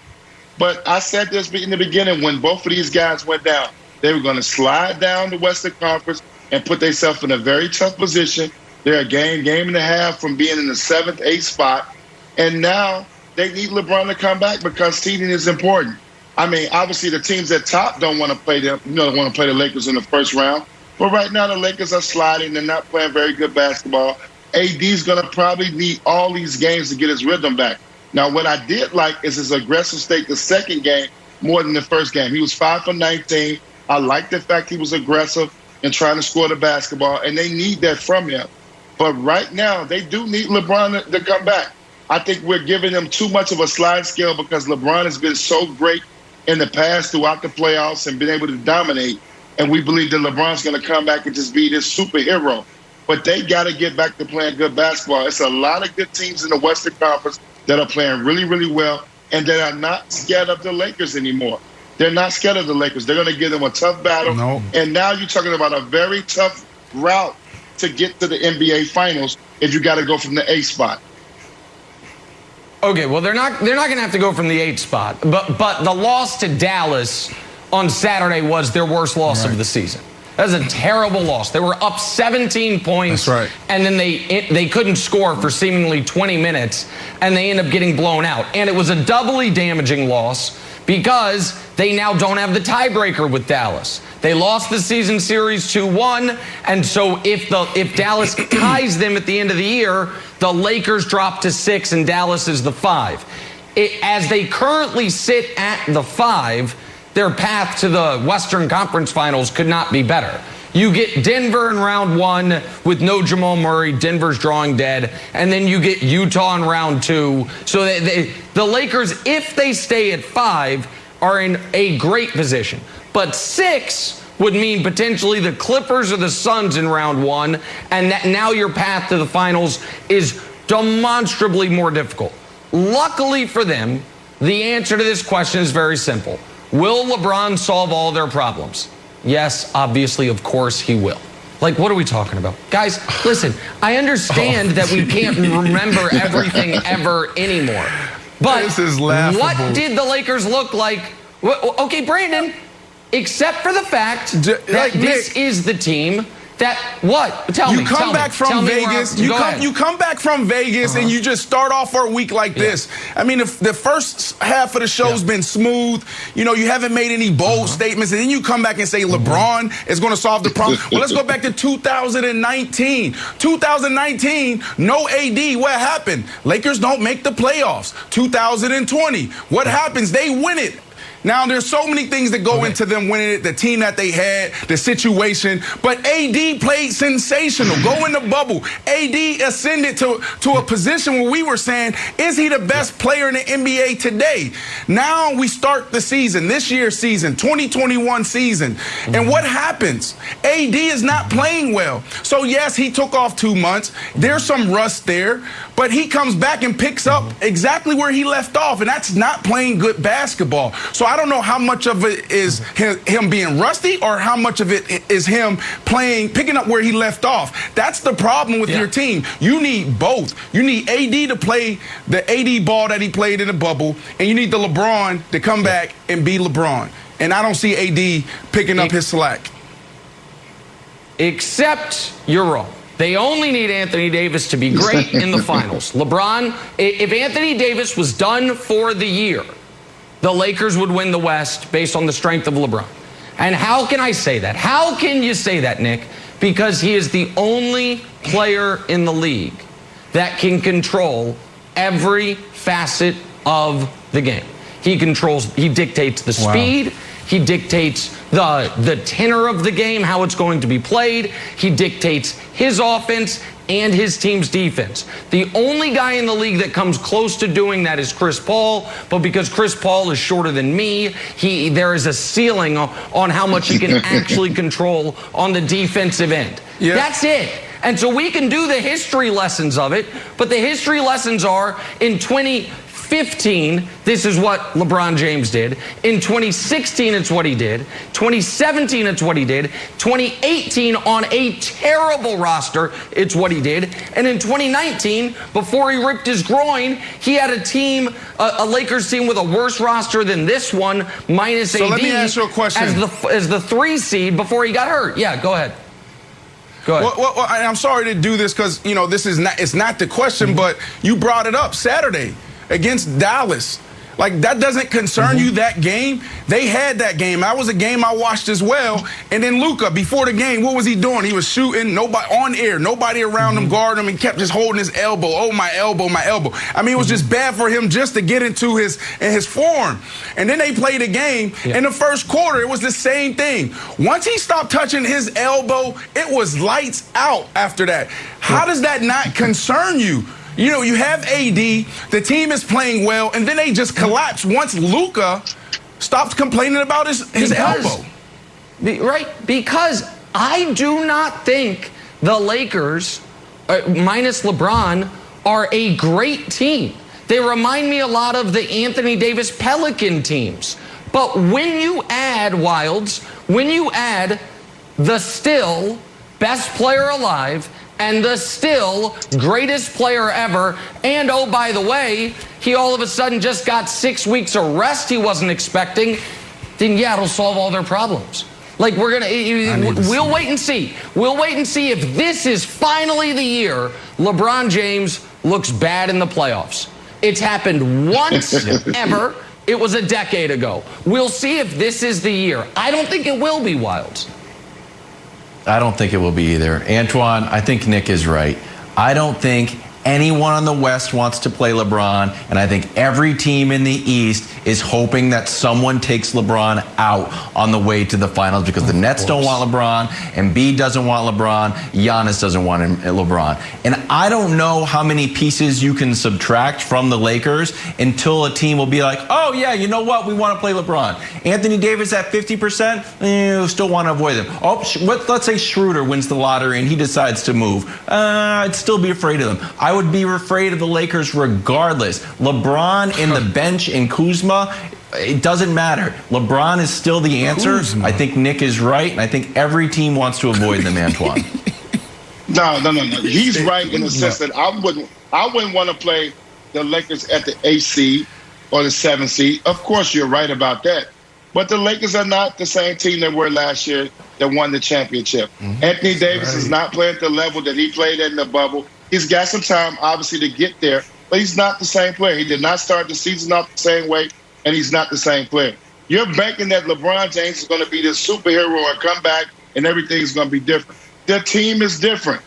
But I said this in the beginning when both of these guys went down. They were going to slide down the Western Conference and put themselves in a very tough position. They're a game and a half from being in the 7th, 8th spot. And now they need LeBron to come back because seeding is important. I mean, obviously the teams at top don't want to play them, want to play the Lakers in the first round. But right now the Lakers are sliding. They're not playing very good basketball. AD's going to probably need all these games to get his rhythm back. Now, what I did like is his aggressive state the second game more than the first game. He was 5 for 19. I like the fact he was aggressive and trying to score the basketball, and they need that from him. But right now, they do need LeBron to come back. I think we're giving him too much of a slide scale because LeBron has been so great in the past throughout the playoffs and been able to dominate. And we believe that LeBron's going to come back and just be this superhero. But they got to get back to playing good basketball. It's a lot of good teams in the Western Conference that are playing really, really well and that are not scared of the Lakers anymore. They're not scared of the Lakers. They're going to give them a tough battle. No. And now you're talking about a very tough route to get to the NBA Finals if you got to go from the 8th spot. Okay, well, they're not going to have to go from the 8th spot. But the loss to Dallas on Saturday was their worst loss of the season. That was a terrible loss. They were up 17 points. That's right. And then they couldn't score for seemingly 20 minutes, and they end up getting blown out. And it was a doubly damaging loss because they now don't have the tiebreaker with Dallas. They lost the season series 2-1, and so if Dallas ties them at the end of the year, the Lakers drop to 6 and Dallas is the 5. As they currently sit at the 5, their path to the Western Conference Finals could not be better. You get Denver in round 1 with no Jamal Murray. Denver's drawing dead. And then you get Utah in round 2. So the Lakers, if they stay at 5, are in a great position. But 6 would mean potentially the Clippers or the Suns in round 1. And that now your path to the finals is demonstrably more difficult. Luckily for them, the answer to this question is very simple. Will LeBron solve all their problems? Yes, obviously, of course he will. Like, what are we talking about? Guys, listen, I understand that we can't remember everything ever anymore. But this is laughable. What did the Lakers look like? Okay, Brandon, except for the fact that this is the team that, what? Tell me. You come back from Vegas. You come back from Vegas and you just start off our week like this. I mean, the first half of the show's been smooth. You know, you haven't made any bold statements. And then you come back and say LeBron is going to solve the problem. Well, let's go back to 2019. 2019, no AD. What happened? Lakers don't make the playoffs. 2020, what happens? They win it. Now, there's so many things that go into them winning it, the team that they had, the situation. But AD played sensational. Go in the bubble. AD ascended to a position where we were saying, is he the best player in the NBA today? Now we start the season, this year's season, 2021 season. And what happens? AD is not playing well. So, yes, he took off 2 months. There's some rust there. But he comes back and picks up exactly where he left off, and that's not playing good basketball. So I don't know how much of it is him being rusty or how much of it is him picking up where he left off. That's the problem with your team. You need both. You need AD to play the AD ball that he played in the bubble, and you need the LeBron to come back and be LeBron. And I don't see AD picking up his slack. Except you're wrong. They only need Anthony Davis to be great in the finals. LeBron, if Anthony Davis was done for the year, the Lakers would win the West based on the strength of LeBron. And how can I say that? How can you say that, Nick? Because he is the only player in the league that can control every facet of the game. He dictates the speed. He dictates the tenor of the game, how it's going to be played. He dictates his offense and his team's defense. The only guy in the league that comes close to doing that is Chris Paul, but because Chris Paul is shorter than me, there is a ceiling on how much he can actually control on the defensive end. Yeah. That's it. And so we can do the history lessons of it, but the history lessons are in 2015, 2015, this is what LeBron James did. In 2016, it's what he did. 2017, it's what he did. 2018, on a terrible roster, it's what he did. And in 2019, before he ripped his groin, he had a team, a Lakers team with a worse roster than this one, minus AD. So let me ask you a question. As the 3 seed before he got hurt. Yeah, go ahead. Go ahead. Well, I'm sorry to do this because, you know, this is it's not the question, but you brought it up Saturday against Dallas. Like, that doesn't concern you, that game? They had that game. That was a game I watched as well. And then Luka, before the game, what was he doing? He was shooting, nobody on air, nobody around him guarding him, and kept just holding his elbow. Oh, my elbow, my elbow. I mean, it was just bad for him just to get into his form. And then they played a game. In the first quarter, it was the same thing. Once he stopped touching his elbow, it was lights out after that. How does that not concern you? You know, you have AD, the team is playing well, and then they just collapse once Luka stops complaining about his elbow. Right, because I do not think the Lakers, minus LeBron, are a great team. They remind me a lot of the Anthony Davis Pelican teams. But when you add, Wilds, when you add the still best player alive and the still greatest player ever, and oh, by the way, he all of a sudden just got 6 weeks of rest he wasn't expecting, then yeah, it'll solve all their problems. Like, we'll wait and see. We'll wait and see if this is finally the year LeBron James looks bad in the playoffs. It's happened once ever. It was a decade ago. We'll see if this is the year. I don't think it will be, Wilds. I don't think it will be either. Antoine, I think Nick is right. I don't think anyone on the West wants to play LeBron, and I think every team in the East is hoping that someone takes LeBron out on the way to the finals, because the Nets don't want LeBron, Embiid doesn't want LeBron, Giannis doesn't want LeBron. And I don't know how many pieces you can subtract from the Lakers until a team will be like, oh yeah, you know what, we want to play LeBron. Anthony Davis at 50%, still want to avoid them. Oh, let's say Schroeder wins the lottery and he decides to move. I'd still be afraid of them. I would be afraid of the Lakers regardless. LeBron in the bench and Kuzma, it doesn't matter. LeBron is still the answer. I think Nick is right, and I think every team wants to avoid them, Antoine. No. He's right in the sense that I wouldn't want to play the Lakers at the 8th seed or the 7th seed. Of course, you're right about that. But the Lakers are not the same team they were last year that won the championship. Anthony Davis is not playing at the level that he played at in the bubble. He's got some time, obviously, to get there, but he's not the same player. He did not start the season off the same way, and he's not the same player. You're banking that LeBron James is going to be this superhero and come back, and everything's going to be different. Their team is different.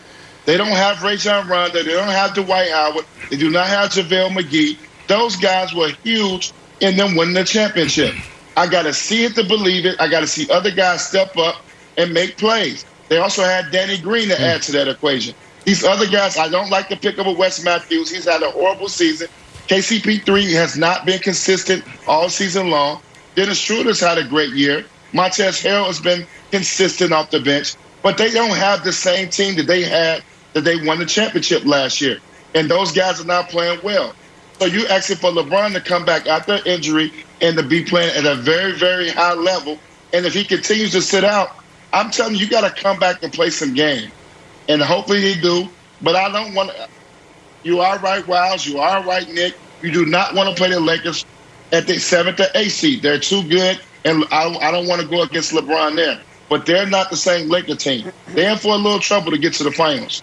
They don't have Rajon Rondo. They don't have Dwight Howard. They do not have JaVale McGee. Those guys were huge in them winning the championship. I got to see it to believe it. I got to see other guys step up and make plays. They also had Danny Green to add to that equation. These other guys, I don't like to pick up with Wes Matthews. He's had a horrible season. KCP3 has not been consistent all season long. Dennis Schroeder's had a great year. Montrezl Harrell has been consistent off the bench. But they don't have the same team that they had that they won the championship last year. And those guys are not playing well. So you asking for LeBron to come back after injury and to be playing at a very, very high level. And if he continues to sit out, I'm telling you, you got to come back and play some game. And hopefully he do. But I don't want to. You are right, Wiles. You are right, Nick. You do not want to play the Lakers at the 7th or 8th seed. They're too good, and I don't want to go against LeBron there. But they're not the same Laker team. They're in for a little trouble to get to the finals.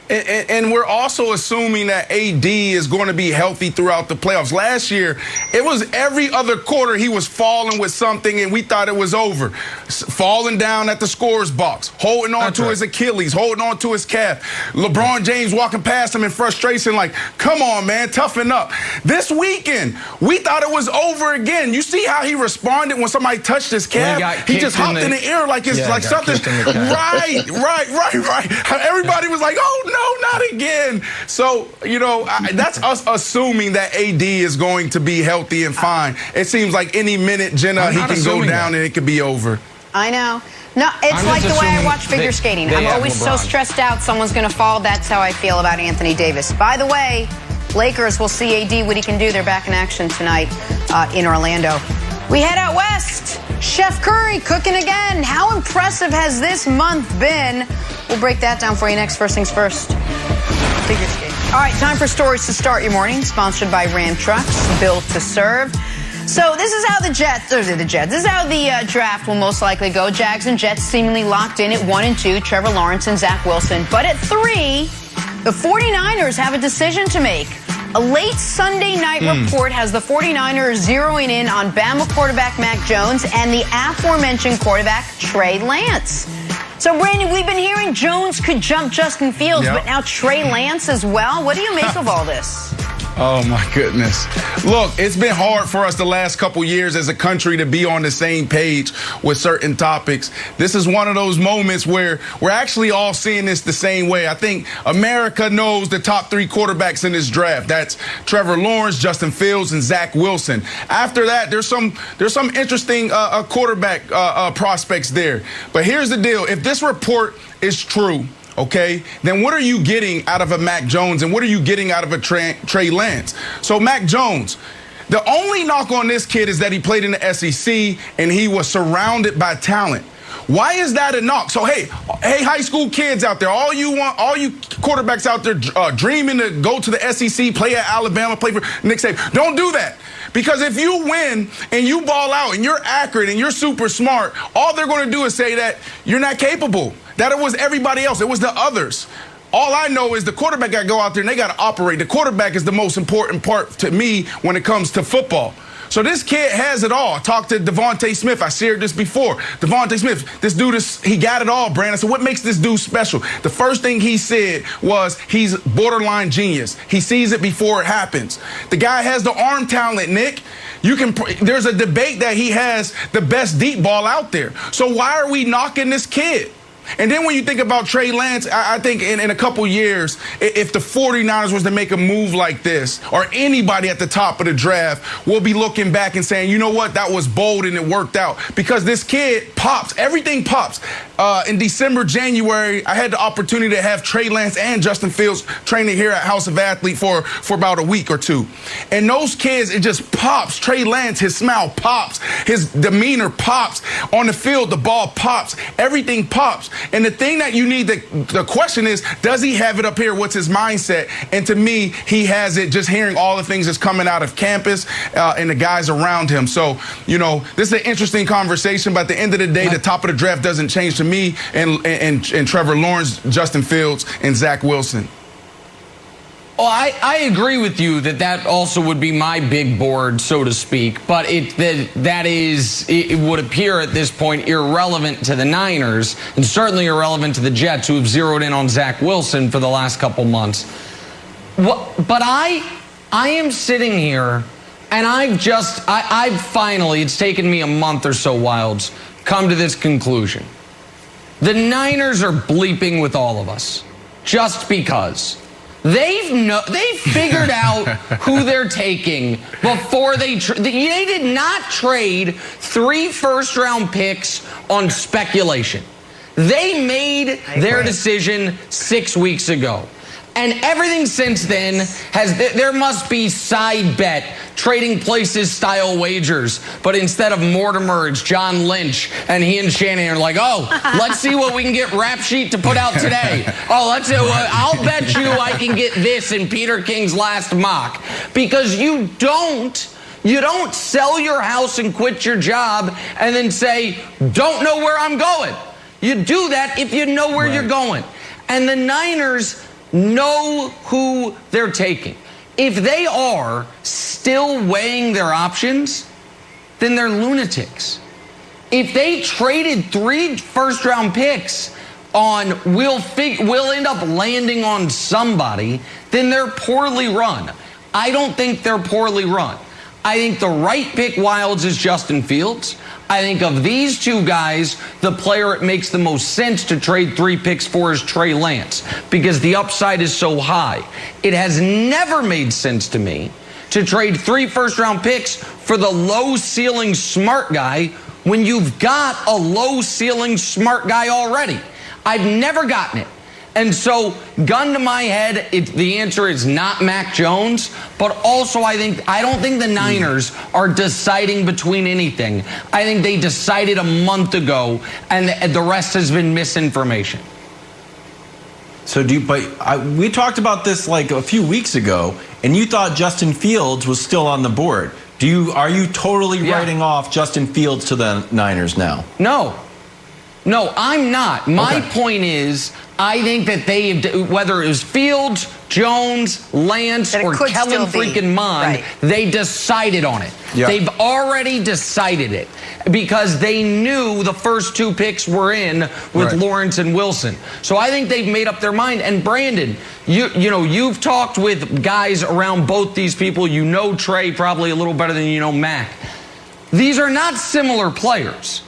And we're also assuming that AD is going to be healthy throughout the playoffs. Last year, it was every other quarter he was falling with something, and we thought it was over. Falling down at the scorer's box, holding on to his Achilles, holding on to his calf. LeBron James walking past him in frustration like, come on, man, toughen up. This weekend, we thought it was over again. You see how he responded when somebody touched his calf? He just hopped in the air like it's like something. Right. Everybody was like, oh, no, not again. So, you know, that's us assuming that AD is going to be healthy and fine. It seems like any minute, Jenna, he can go down and it could be over. I know. No, it's like the way I watch figure skating. I'm always so stressed out someone's going to fall. That's how I feel about Anthony Davis. By the way, Lakers will see AD what he can do. They're back in action tonight in Orlando. We head out west. Chef Curry cooking again. How impressive has this month been? We'll break that down for you next. First things first. Figure skate. All right, time for stories to start your morning. Sponsored by Ram Trucks, built to serve. So this is how this is how the draft will most likely go. Jags and Jets seemingly locked in at 1 and 2. Trevor Lawrence and Zach Wilson. But at 3, the 49ers have a decision to make. A late Sunday night report has the 49ers zeroing in on Bama quarterback Mac Jones and the aforementioned quarterback Trey Lance. So, Brandon, we've been hearing Jones could jump Justin Fields, but now Trey Lance as well. What do you make of all this? Oh, my goodness. Look, it's been hard for us the last couple years as a country to be on the same page with certain topics. This is one of those moments where we're actually all seeing this the same way. I think America knows the top 3 quarterbacks in this draft. That's Trevor Lawrence, Justin Fields, and Zach Wilson. After that, there's some interesting quarterback prospects there. But here's the deal. If this report is true, okay, then what are you getting out of a Mac Jones and what are you getting out of a Trey Lance? So Mac Jones, the only knock on this kid is that he played in the SEC and he was surrounded by talent. Why is that a knock? So, hey, high school kids out there, all you quarterbacks out there dreaming to go to the SEC, play at Alabama, play for Nick Saban, don't do that. Because if you win and you ball out and you're accurate and you're super smart, all they're going to do is say that you're not capable, that it was everybody else, it was the others. All I know is the quarterback got to go out there and they got to operate. The quarterback is the most important part to me when it comes to football. So this kid has it all. I talked to Devontae Smith. I shared this before. Devontae Smith, this dude, he got it all, Brandon. So what makes this dude special? The first thing he said was he's borderline genius. He sees it before it happens. The guy has the arm talent, Nick. There's a debate that he has the best deep ball out there. So why are we knocking this kid? And then when you think about Trey Lance, I think in a couple years, if the 49ers was to make a move like this, or anybody at the top of the draft, we'll be looking back and saying, you know what, that was bold and it worked out. Because this kid pops, everything pops. In December, January, I had the opportunity to have Trey Lance and Justin Fields training here at House of Athlete for about a week or two. And those kids, it just pops. Trey Lance, his smile pops. His demeanor pops. On the field, the ball pops. Everything pops. And the thing that you need, the question is, does he have it up here? What's his mindset? And to me, he has it just hearing all the things that's coming out of campus and the guys around him. So, this is an interesting conversation. But at the end of the day, the top of the draft doesn't change to me and Trevor Lawrence, Justin Fields, and Zach Wilson. Well, I agree with you that also would be my big board, so to speak. But it would appear at this point irrelevant to the Niners and certainly irrelevant to the Jets, who have zeroed in on Zach Wilson for the last couple months. But I am sitting here and I've finally, it's taken me a month or so, Wilds, come to this conclusion. The Niners are bleeping with all of us just because. They've figured out who they're taking before they did not trade 3 first-round picks on speculation. They made their decision 6 weeks ago. And everything since then there must be side bet, trading places style wagers. But instead of Mortimer, it's John Lynch. And he and Shanahan are like, let's see what we can get Rap Sheet to put out today. I'll bet you I can get this in Peter King's last mock. Because you don't sell your house and quit your job and then say, don't know where I'm going. You do that if you know where you're going. And the Niners know who they're taking. If they are still weighing their options, then they're lunatics. If they traded 3 first-round picks on we'll end up landing on somebody, then they're poorly run. I don't think they're poorly run. I think the right pick, Wilds, is Justin Fields. I think of these two guys, the player it makes the most sense to trade 3 picks for is Trey Lance because the upside is so high. It has never made sense to me to trade 3 first-round picks for the low-ceiling smart guy when you've got a low-ceiling smart guy already. I've never gotten it. And so, gun to my head, the answer is not Mac Jones, but also I don't think the Niners are deciding between anything. I think they decided a month ago, and the rest has been misinformation. So we talked about this like a few weeks ago, and you thought Justin Fields was still on the board. Are you totally writing off Justin Fields to the Niners now? No, I'm not. My point is, I think that whether it was Fields, Jones, Lance, or Kellen freaking Mond, they decided on it. Yeah. They've already decided it because they knew the first 2 picks were in with Lawrence and Wilson. So I think they've made up their mind. And Brandon, you've talked with guys around both these people. You know Trey probably a little better than you know Mac. These are not similar players.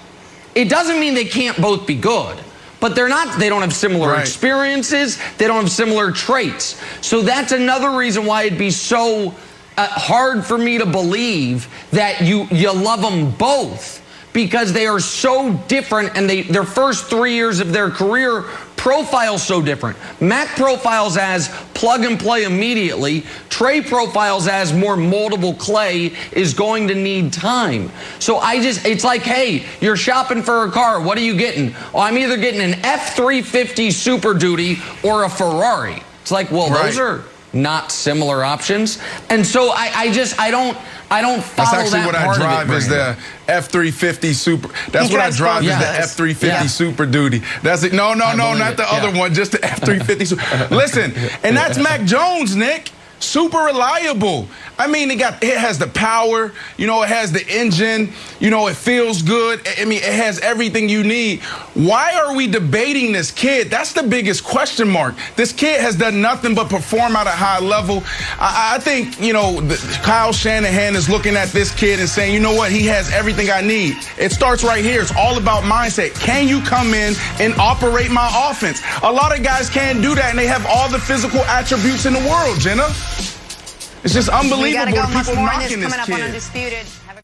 It doesn't mean they can't both be good, but they don't have similar experiences. They don't have similar traits. So that's another reason why it'd be so hard for me to believe that you love them both, because they are so different, and their first 3 years of their career profile so different. Mac profiles as plug and play immediately. Trey profiles as more moldable clay, is going to need time. So it's like, hey, you're shopping for a car. What are you getting? Oh, I'm either getting an F-350 Super Duty or a Ferrari. It's like, well, those are not similar options. And so I don't follow that. That's actually what I drive is the F-350 Super. That's what I drive is the F-350 Super Duty. That's it. No, not the other one, just the F-350 Super. Listen, and that's Mac Jones, Nick. Super reliable. I mean, it has the power, it has the engine, it feels good. I mean, it has everything you need. Why are we debating this kid? That's the biggest question mark. This kid has done nothing but perform at a high level. I think, Kyle Shanahan is looking at this kid and saying, you know what, he has everything I need. It starts right here. It's all about mindset. Can you come in and operate my offense? A lot of guys can't do that, and they have all the physical attributes in the world, Jenna. It's just unbelievable. We gotta go. Much people more on knocking this this coming up kid. on Undisputed.